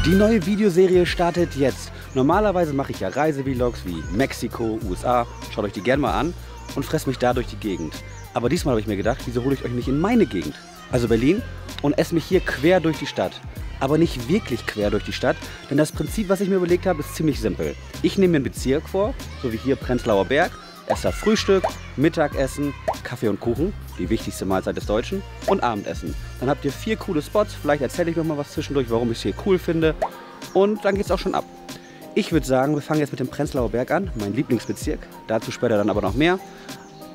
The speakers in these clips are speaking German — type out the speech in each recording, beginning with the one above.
Die neue Videoserie startet jetzt. Normalerweise mache ich ja Reisevlogs wie Mexiko, USA. Schaut euch die gerne mal an und fresst mich da durch die Gegend. Aber diesmal habe ich mir gedacht, wieso hole ich euch nicht in meine Gegend? Also Berlin, und esse mich hier quer durch die Stadt. Aber nicht wirklich quer durch die Stadt, denn das Prinzip, was ich mir überlegt habe, ist ziemlich simpel. Ich nehme mir einen Bezirk vor, so wie hier Prenzlauer Berg, esse da Frühstück, Mittagessen, Kaffee und Kuchen, die wichtigste Mahlzeit des Deutschen, und Abendessen. Dann habt ihr 4 coole Spots, vielleicht erzähle ich noch mal was zwischendurch, warum ich es hier cool finde, und dann geht es auch schon ab. Ich würde sagen, wir fangen jetzt mit dem Prenzlauer Berg an, mein Lieblingsbezirk, dazu später dann aber noch mehr.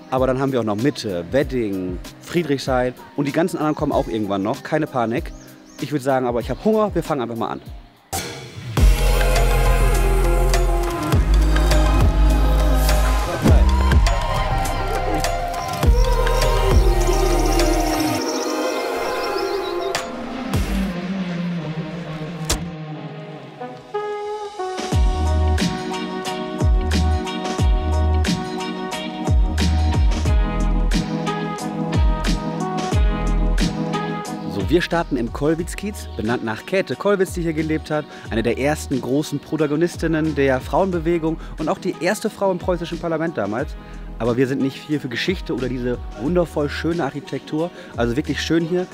Aber dann haben wir auch noch Mitte, Wedding, Friedrichshain und die ganzen anderen kommen auch irgendwann noch, keine Panik. Ich würde sagen, aber ich habe Hunger, wir fangen einfach mal an. Wir starten im Kollwitz-Kiez, benannt nach Käthe Kollwitz, die hier gelebt hat. Eine der ersten großen Protagonistinnen der Frauenbewegung und auch die erste Frau im preußischen Parlament damals. Aber wir sind nicht hier für Geschichte oder diese wundervoll schöne Architektur. Also wirklich schön hier.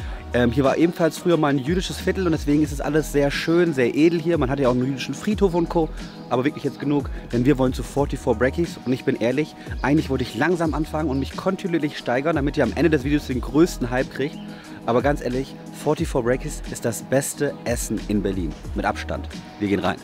Hier war ebenfalls früher mal ein jüdisches Viertel und deswegen ist es alles sehr schön, sehr edel hier. Man hat ja auch einen jüdischen Friedhof und Co. Aber wirklich jetzt genug, denn wir wollen zu 44 Brackies. Und ich bin ehrlich, eigentlich wollte ich langsam anfangen und mich kontinuierlich steigern, damit ihr am Ende des Videos den größten Hype kriegt. Aber ganz ehrlich, 44 Brackies ist das beste Essen in Berlin. Mit Abstand. Wir gehen rein.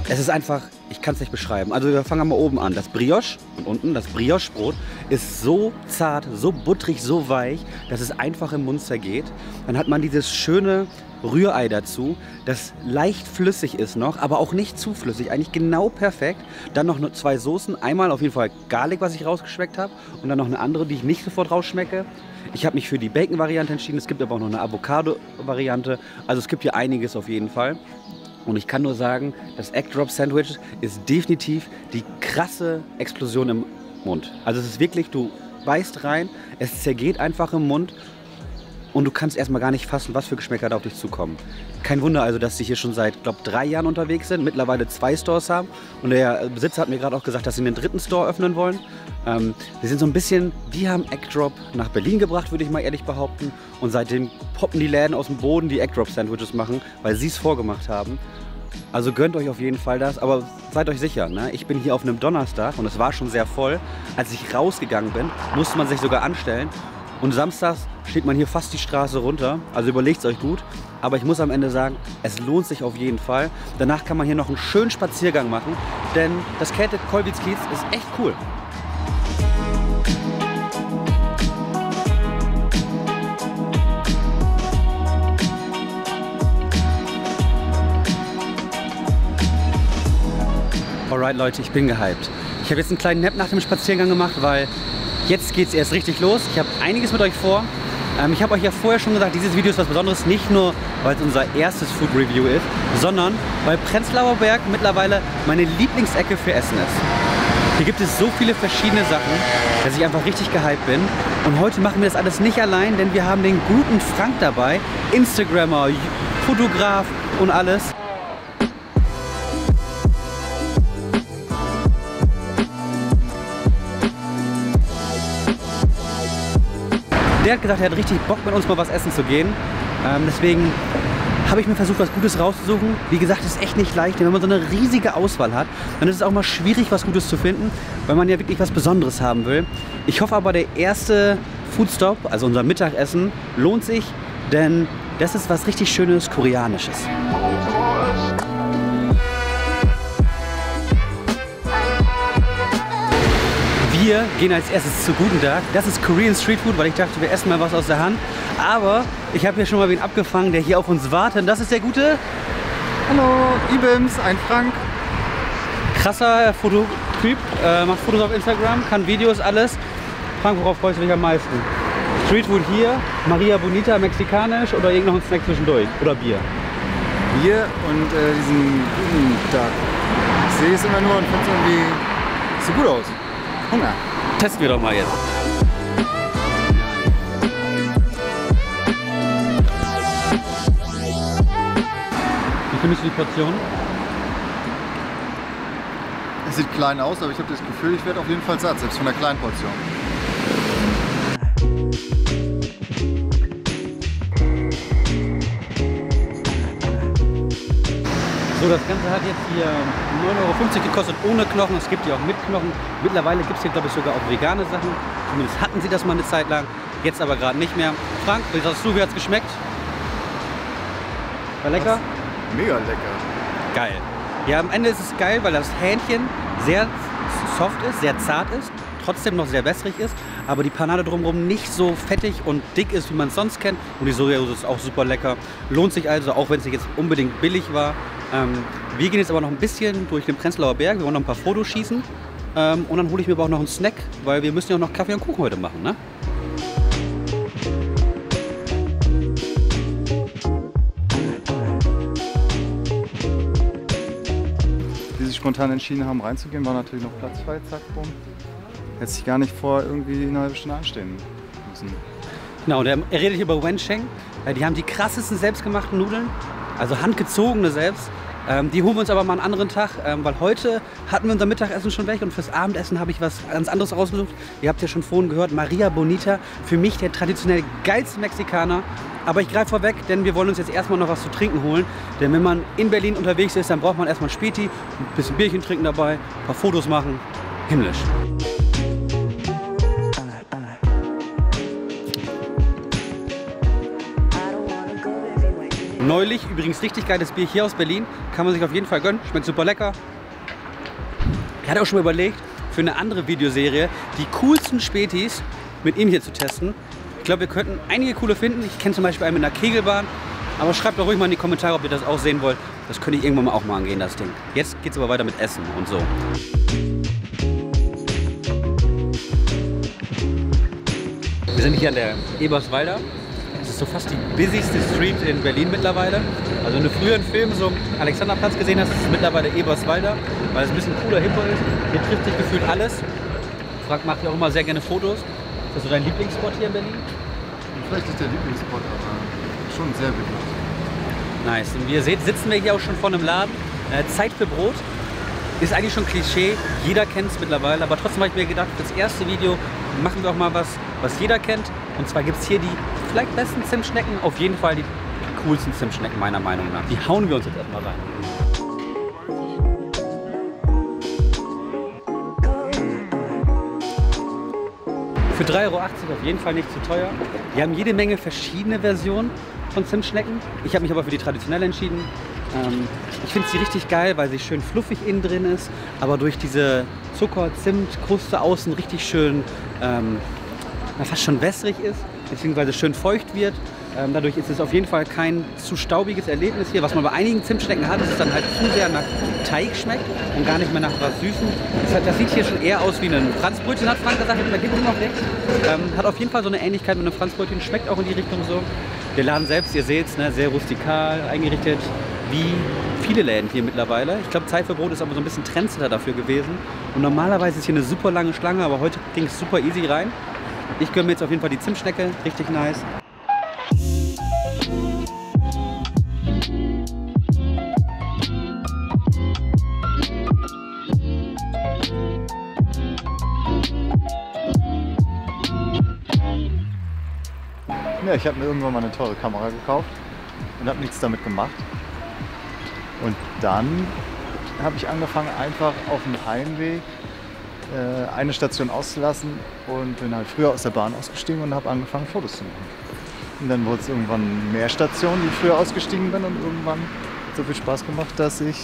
Es ist einfach, ich kann es nicht beschreiben. Also wir fangen mal oben an. Das Brioche und unten, das Brioche-Brot ist so zart, so butterig, so weich, dass es einfach im Mund zergeht. Dann hat man dieses schöne Rührei dazu, das leicht flüssig ist noch, aber auch nicht zu flüssig, eigentlich genau perfekt. Dann noch 2 Soßen, einmal auf jeden Fall Garlic, was ich rausgeschmeckt habe, und dann noch eine andere, die ich nicht sofort rausschmecke. Ich habe mich für die Bacon-Variante entschieden, es gibt aber auch noch eine Avocado-Variante, also es gibt hier einiges auf jeden Fall. Und ich kann nur sagen, das Egg Drop Sandwich ist definitiv die krasse Explosion im Mund. Also es ist wirklich, du beißt rein, es zergeht einfach im Mund und du kannst erstmal gar nicht fassen, was für Geschmäcker da auf dich zukommen. Kein Wunder also, dass sie hier schon seit, glaube 3 Jahren unterwegs sind, mittlerweile 2 Stores haben. Und der Besitzer hat mir gerade auch gesagt, dass sie einen 3. Store öffnen wollen. Wir sind so ein bisschen, die haben Egg Drop nach Berlin gebracht, würde ich mal ehrlich behaupten. Und seitdem poppen die Läden aus dem Boden, die Egg Drop Sandwiches machen, weil sie es vorgemacht haben. Also gönnt euch auf jeden Fall das, aber seid euch sicher, ne? Ich bin hier auf einem Donnerstag und es war schon sehr voll. Als ich rausgegangen bin, musste man sich sogar anstellen. Und samstags steht man hier fast die Straße runter, also überlegt es euch gut. Aber ich muss am Ende sagen, es lohnt sich auf jeden Fall. Danach kann man hier noch einen schönen Spaziergang machen, denn das Käthe Kollwitz-Kiez ist echt cool. Alright Leute, ich bin gehypt. Ich habe jetzt einen kleinen Nap nach dem Spaziergang gemacht, weil jetzt geht es erst richtig los. Ich habe einiges mit euch vor. Ich habe euch ja vorher schon gesagt, dieses Video ist was Besonderes, nicht nur, weil es unser erstes Food Review ist, sondern weil Prenzlauer Berg mittlerweile meine Lieblingsecke für Essen ist. Hier gibt es so viele verschiedene Sachen, dass ich einfach richtig gehypt bin. Und heute machen wir das alles nicht allein, denn wir haben den guten Frank dabei, Instagrammer, Fotograf und alles. Der hat gesagt, er hat richtig Bock, mit uns mal was essen zu gehen. Deswegen habe ich mir versucht, was Gutes rauszusuchen. Wie gesagt, es ist echt nicht leicht, denn wenn man so eine riesige Auswahl hat, dann ist es auch mal schwierig, was Gutes zu finden, weil man ja wirklich was Besonderes haben will. Ich hoffe aber, der erste Foodstop, also unser Mittagessen, lohnt sich, denn das ist was richtig Schönes, Koreanisches. Wir gehen als erstes zu Guten Tag. Das ist Korean Street Food, weil ich dachte, wir essen mal was aus der Hand. Aber ich habe hier schon mal wen abgefangen, der hier auf uns wartet. Das ist der gute... Hallo, Ibims, ein Frank. Krasser Fototyp, macht Fotos auf Instagram, kann Videos, alles. Frank, worauf freust du dich am meisten? Streetfood hier, Maria Bonita, mexikanisch oder irgend noch ein Snack zwischendurch? Oder Bier? Bier und diesen Duck. Ich sehe es immer nur und finde es irgendwie sieht gut aus. Hunger. Testen wir doch mal jetzt. Wie findest du die Portion? Es sieht klein aus, aber ich habe das Gefühl, ich werde auf jeden Fall satt, selbst von der kleinen Portion. So, das Ganze hat jetzt hier 9,50 € gekostet ohne Knochen. Es gibt die auch mit Knochen. Mittlerweile gibt es hier, glaube ich, sogar auch vegane Sachen. Zumindest hatten sie das mal eine Zeit lang. Jetzt aber gerade nicht mehr. Frank, wie sagst du, wie hat es geschmeckt? War lecker? Mega lecker. Geil. Ja, am Ende ist es geil, weil das Hähnchen sehr soft ist, sehr zart ist, trotzdem noch sehr wässrig ist, aber die Panade drumherum nicht so fettig und dick ist, wie man es sonst kennt. Und die Sojasauce ist auch super lecker. Lohnt sich also, auch wenn es nicht jetzt unbedingt billig war. Wir gehen jetzt aber noch ein bisschen durch den Prenzlauer Berg. Wir wollen noch ein paar Fotos schießen. Und dann hole ich mir aber auch noch einen Snack, weil wir müssen ja auch noch Kaffee und Kuchen heute machen, ne? Die sich spontan entschieden haben, reinzugehen, war natürlich noch Platz frei, zack, bumm. Hätte sich gar nicht vor irgendwie eine halbe Stunde anstehen müssen. Genau, und er redet hier über Wensheng. Die haben die krassesten selbstgemachten Nudeln, also handgezogene selbst. Die holen wir uns aber mal einen anderen Tag, weil heute hatten wir unser Mittagessen schon weg und fürs Abendessen habe ich was ganz anderes rausgesucht. Ihr habt ja schon vorhin gehört, Maria Bonita, für mich der traditionell geilste Mexikaner. Aber ich greife vorweg, denn wir wollen uns jetzt erstmal noch was zu trinken holen. Denn wenn man in Berlin unterwegs ist, dann braucht man erstmal Späti, ein bisschen Bierchen trinken dabei, ein paar Fotos machen. Himmlisch. Neulich, übrigens richtig geiles Bier hier aus Berlin, kann man sich auf jeden Fall gönnen, schmeckt super lecker. Ich hatte auch schon mal überlegt, für eine andere Videoserie die coolsten Spätis mit ihm hier zu testen. Ich glaube, wir könnten einige coole finden. Ich kenne zum Beispiel einen mit einer Kegelbahn, aber schreibt doch ruhig mal in die Kommentare, ob ihr das auch sehen wollt. Das könnte ich irgendwann mal auch mal angehen, das Ding. Jetzt geht es aber weiter mit Essen und so. Wir sind hier an der Eberswalder. Das ist so fast die busyste Street in Berlin mittlerweile. Also wenn du früher einen Film so am Alexanderplatz gesehen hast, ist es mittlerweile Eberswalder, weil es ein bisschen cooler, hipper ist. Hier trifft sich gefühlt alles. Frank macht ja auch immer sehr gerne Fotos. Ist das so dein Lieblingsspot hier in Berlin? Vielleicht nicht der Lieblingsspot, aber schon sehr beliebt. Nice. Und wie ihr seht, sitzen wir hier auch schon vor einem Laden. Zeit für Brot. Ist eigentlich schon Klischee. Jeder kennt es mittlerweile. Aber trotzdem habe ich mir gedacht, für das erste Video machen wir auch mal was jeder kennt. Und zwar gibt es hier die vielleicht besten Zimtschnecken. Auf jeden Fall die coolsten Zimtschnecken meiner Meinung nach. Die hauen wir uns jetzt erstmal rein. Für 3,80 € auf jeden Fall nicht zu teuer. Wir haben jede Menge verschiedene Versionen von Zimtschnecken. Ich habe mich aber für die traditionelle entschieden. Ich finde sie richtig geil, weil sie schön fluffig innen drin ist, aber durch diese Zucker-Zimt-Kruste außen richtig schön fast schon wässrig ist, beziehungsweise schön feucht wird. Dadurch ist es auf jeden Fall kein zu staubiges Erlebnis hier. Was man bei einigen Zimtschnecken hat, ist es dann halt zu sehr nach Teig schmeckt und gar nicht mehr nach was Süßem. Das sieht hier schon eher aus wie ein Franzbrötchen, hat Frank gesagt, da gibt es noch recht. Hat auf jeden Fall so eine Ähnlichkeit mit einem Franzbrötchen, schmeckt auch in die Richtung so. Der Laden selbst, ihr seht es, ne, sehr rustikal eingerichtet, wie viele Läden hier mittlerweile. Ich glaube, Zeit für Brot ist aber so ein bisschen Trendsetter dafür gewesen. Und normalerweise ist hier eine super lange Schlange, aber heute ging es super easy rein. Ich gönne mir jetzt auf jeden Fall die Zimtschnecke, richtig nice. Ja, ich habe mir irgendwann mal eine teure Kamera gekauft und habe nichts damit gemacht. Und dann habe ich angefangen, einfach auf dem Heimweg eine Station auszulassen und bin halt früher aus der Bahn ausgestiegen und habe angefangen, Fotos zu machen. Und dann wurde es irgendwann mehr Stationen, die ich früher ausgestiegen bin, und irgendwann hat so viel Spaß gemacht, dass ich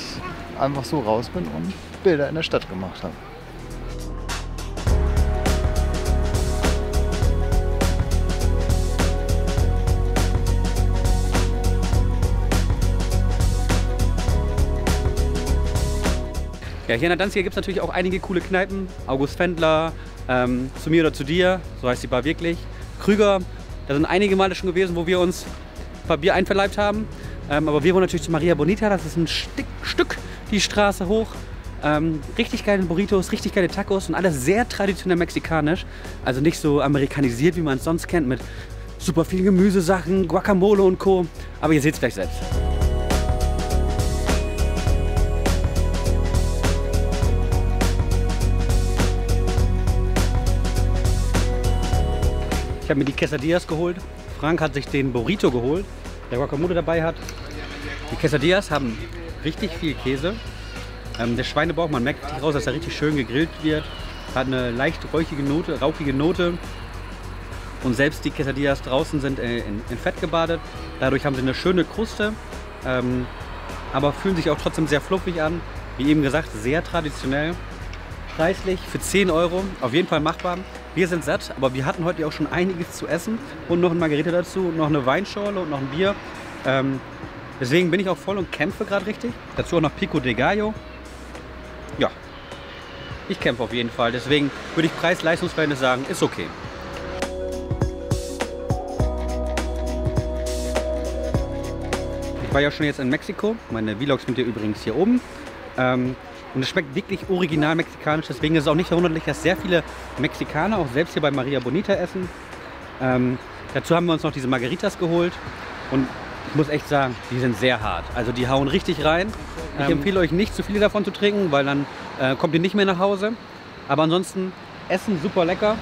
einfach so raus bin und Bilder in der Stadt gemacht habe. Ja, hier in der Danziger gibt es natürlich auch einige coole Kneipen. August Fendler, Zu mir oder zu dir, so heißt die Bar wirklich. Krüger Da sind einige Male schon gewesen, wo wir uns ein paar Bier einverleibt haben. Aber wir wollen natürlich zu Maria Bonita, das ist ein Stück die Straße hoch. Richtig geile Burritos, richtig geile Tacos und alles sehr traditionell mexikanisch. Also nicht so amerikanisiert, wie man es sonst kennt, mit super vielen Gemüsesachen, Guacamole und Co. Aber ihr seht es gleich selbst. Ich habe mir die Quesadillas geholt. Frank hat sich den Burrito geholt, der Guacamole dabei hat. Die Quesadillas haben richtig viel Käse. Der Schweinebauch, man merkt richtig raus, dass er richtig schön gegrillt wird. Hat eine leicht rauchige Note. Und selbst die Quesadillas draußen sind in Fett gebadet. Dadurch haben sie eine schöne Kruste, aber fühlen sich auch trotzdem sehr fluffig an. Wie eben gesagt, sehr traditionell. Preislich für 10 Euro, auf jeden Fall machbar. Wir sind satt, aber wir hatten heute auch schon einiges zu essen und noch ein Margarita dazu, noch eine Weinschorle und noch ein Bier. Deswegen bin ich auch voll und kämpfe gerade richtig. Dazu auch noch Pico de Gallo. Ja, ich kämpfe auf jeden Fall. Deswegen würde ich Preis-Leistungs-Verhältnis sagen, ist okay. Ich war ja schon jetzt in Mexiko. Meine Vlogs sind hier übrigens hier oben. Und es schmeckt wirklich original mexikanisch. Deswegen ist es auch nicht verwunderlich, dass sehr viele Mexikaner auch selbst hier bei Maria Bonita essen. Dazu haben wir uns noch diese Margaritas geholt. Und ich muss echt sagen, die sind sehr hart. Also die hauen richtig rein. Ich empfehle euch nicht zu viele davon zu trinken, weil dann kommt ihr nicht mehr nach Hause. Aber ansonsten, Essen super lecker.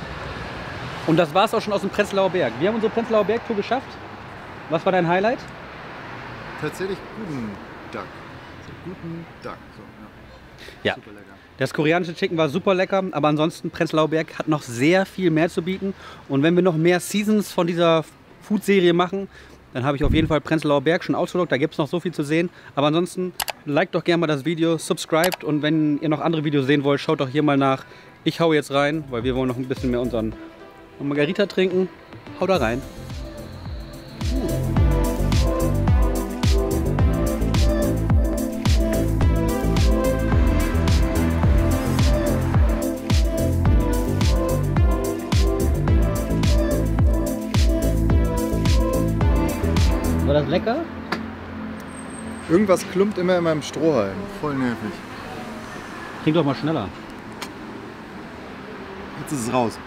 Und das war es auch schon aus dem Prenzlauer Berg. Wir haben unsere Prenzlauer Berg-Tour geschafft. Was war dein Highlight? Tatsächlich guten Duck. Guten Duck. So, ja. Super lecker. Das koreanische Chicken war super lecker, aber ansonsten Prenzlauer Berg hat noch sehr viel mehr zu bieten. Und wenn wir noch mehr Seasons von dieser Food-Serie machen, dann habe ich auf jeden Fall Prenzlauer Berg schon ausgeloggt. Da gibt es noch so viel zu sehen. Aber ansonsten, liked doch gerne mal das Video, subscribt und wenn ihr noch andere Videos sehen wollt, schaut doch hier mal nach. Ich hau jetzt rein, weil wir wollen noch ein bisschen mehr unseren Margarita trinken. Hau da rein. War das lecker? Irgendwas klumpt immer in meinem Strohhalm. Voll nervig. Trink doch mal schneller. Jetzt ist es raus.